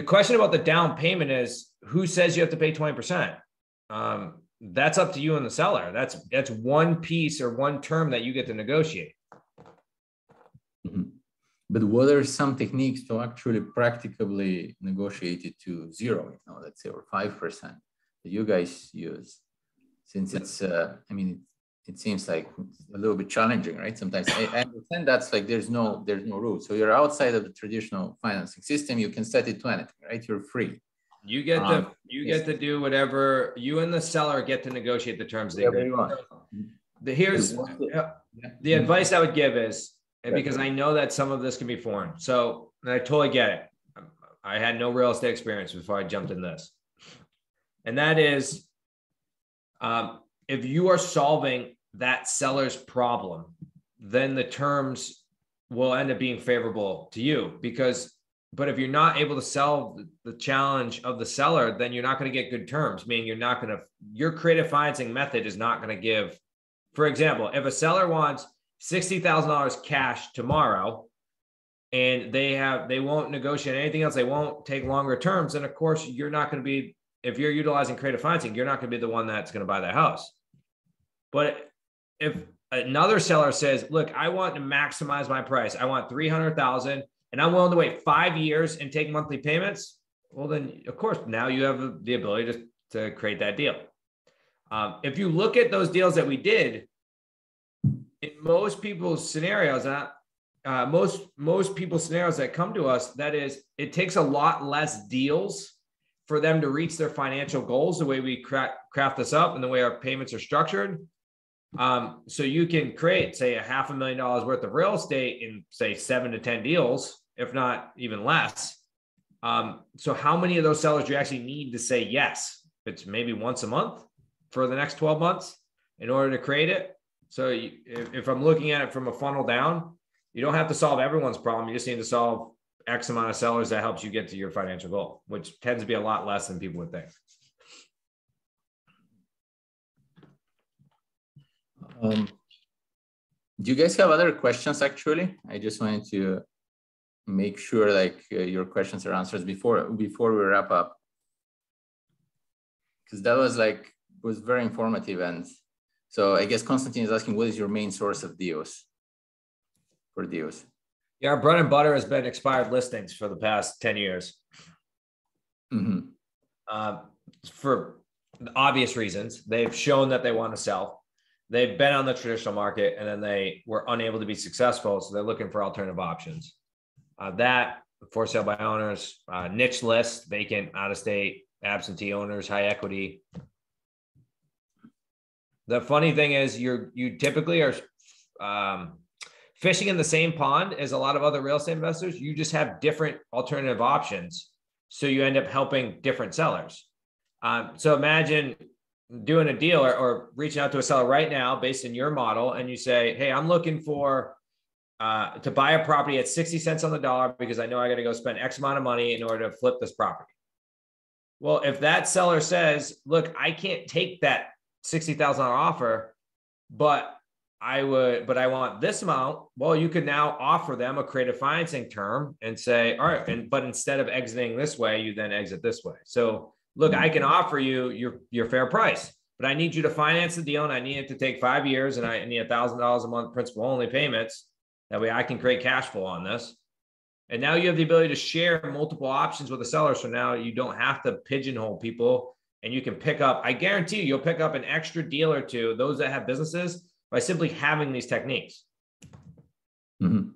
question about the down payment is, who says you have to pay 20%? That's up to you and the seller. That's one piece or one term that you get to negotiate. But what are some techniques to actually practically negotiate it to 0, let's say, or 5% that you guys use? Since it's, it seems like a little bit challenging, right? Sometimes I understand that's like there's no rule. So you're outside of the traditional financing system. You can set it to anything, right? You're free. You get to do whatever. You and the seller get to negotiate the terms. Whatever you want. Here's the advice I would give is, and because I know that some of this can be foreign, so I totally get it. I had no real estate experience before I jumped in this, and that is, if you are solving that seller's problem, then the terms will end up being favorable to you. But if you're not able to solve the challenge of the seller, then you're not going to get good terms, meaning your creative financing method is not going to give. For example, if a seller wants $60,000 cash tomorrow and they won't negotiate anything else, they won't take longer terms, then of course you're not going to be, if you're utilizing creative financing, you're not going to be the one that's going to buy that house. But if another seller says, look, I want to maximize my price, I want $300,000 and I'm willing to wait 5 years and take monthly payments, well, then of course, now you have the ability to create that deal. If you look at those deals that we did, in most people's scenarios, most people's scenarios that come to us, that is, it takes a lot less deals for them to reach their financial goals, the way we craft this up and the way our payments are structured. So you can create, say, $500,000 worth of real estate in, say, 7 to 10 deals, if not even less. So how many of those sellers do you actually need to say yes? It's maybe once a month for the next 12 months in order to create it. So if I'm looking at it from a funnel down, you don't have to solve everyone's problem. You just need to solve X amount of sellers that helps you get to your financial goal, which tends to be a lot less than people would think. Do you guys have other questions? Actually, I just wanted to make sure your questions are answered before we wrap up, because that was very informative. And so I guess Constantine is asking, what is your main source of deals? Yeah, our bread and butter has been expired listings for the past 10 years. For obvious reasons. They've shown that they want to sell. They've been on the traditional market and then they were unable to be successful. So they're looking for alternative options. That for sale by owners, niche list, vacant, out of state, absentee owners, high equity. The funny thing is you typically are fishing in the same pond as a lot of other real estate investors. You just have different alternative options. So you end up helping different sellers. So imagine doing a deal or reaching out to a seller right now based on your model. And you say, hey, I'm looking for to buy a property at 60 cents on the dollar because I know I got to go spend X amount of money in order to flip this property. Well, if that seller says, look, I can't take that $60,000 offer, but I want this amount. Well, you could now offer them a creative financing term and say, all right, but instead of exiting this way, you then exit this way. So look, I can offer you your fair price, but I need you to finance the deal and I need it to take 5 years and I need $1,000 a month principal only payments. That way I can create cash flow on this. And now you have the ability to share multiple options with the seller. So now you don't have to pigeonhole people and you can pick up, I guarantee you'll pick up an extra deal or two, those that have businesses, by simply having these techniques. Mm-hmm.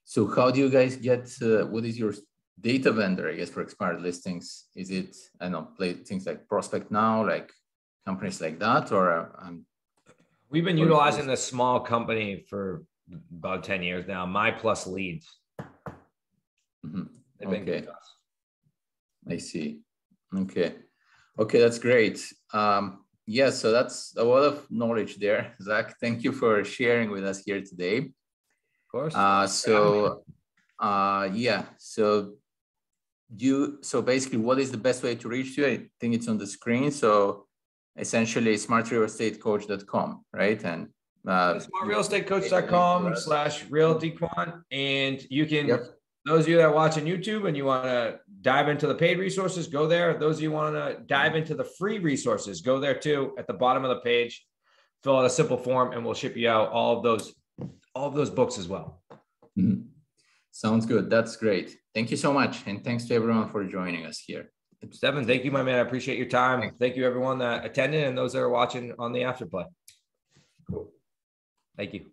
So how do you guys get, what is your data vendor, I guess, for expired listings? Is it, I don't know, play things like Prospect Now, like companies like that, or? We've been utilizing this small company for about 10 years now, My Plus Leads. Mm-hmm. They've been good to us. I see. Okay. Okay, that's great. Yeah, so that's a lot of knowledge there. Zach, thank you for sharing with us here today. Of course. Yeah, so basically what is the best way to reach you? I think it's on the screen. So essentially smartrealestatecoach.com, right? And smartrealestatecoach.com/realtyquant. And you can, those of you that are watching YouTube and you want to dive into the paid resources, go there. Those of you want to dive into the free resources, go there too. At the bottom of the page, fill out a simple form and we'll ship you out all of those books as well. Mm-hmm. Sounds good. That's great. Thank you so much. And thanks to everyone for joining us here. Stephen, thank you, my man. I appreciate your time. Thank you everyone that attended and those that are watching on the afterplay. Cool. Thank you.